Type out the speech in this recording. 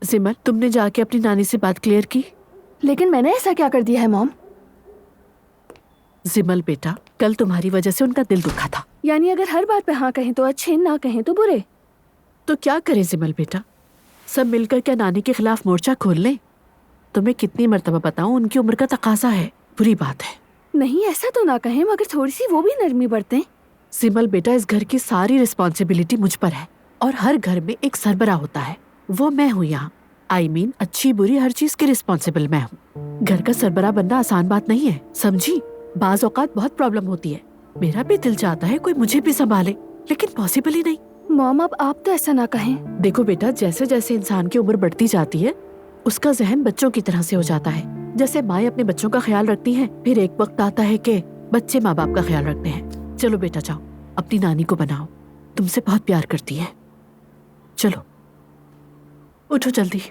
सिमर, तुमने जाके अपनी नानी से बात क्लियर की? लेकिन मैंने ऐसा क्या कर दिया है मॉम? जिमल बेटा, कल तुम्हारी वजह से उनका दिल दुखा था। यानी अगर हर बात पे हाँ कहें तो अच्छे, ना कहें तो बुरे। तो क्या करें जिमल बेटा, सब मिलकर क्या नानी के खिलाफ मोर्चा खोल लें? तुम्हें कितनी मर्तबा बताऊं, उनकी उम्र का तकाजा है। बुरी बात है। नहीं ऐसा तो ना कहें, मगर थोड़ी सी वो भी नरमी बरतें। सिमल बेटा, इस घर की सारी रिस्पॉन्सिबिलिटी मुझ पर है और हर घर में एक सरबरा होता है, वो मैं हूँ यहाँ। अच्छी बुरी हर चीज की रिस्पॉन्सिबल मैं हूँ। घर का सरबरा बनना आसान बात नहीं है, समझी? बाज औकात बहुत प्रॉब्लम होती है। मेरा भी दिल चाहता है कोई मुझे भी संभाले, लेकिन पॉसिबल ही नहीं। मॉम अब आप तो ऐसा ना कहें। देखो बेटा, जैसे जैसे इंसान की उम्र बढ़ती जाती है, उसका जहन बच्चों की तरह से हो जाता है। जैसे माएं अपने बच्चों का ख्याल रखती हैं, फिर एक वक्त आता है कि बच्चे माँ बाप का ख्याल रखते हैं। चलो बेटा जाओ, अपनी नानी को बनाओ, तुमसे बहुत प्यार करती है। चलो उठो जल्दी।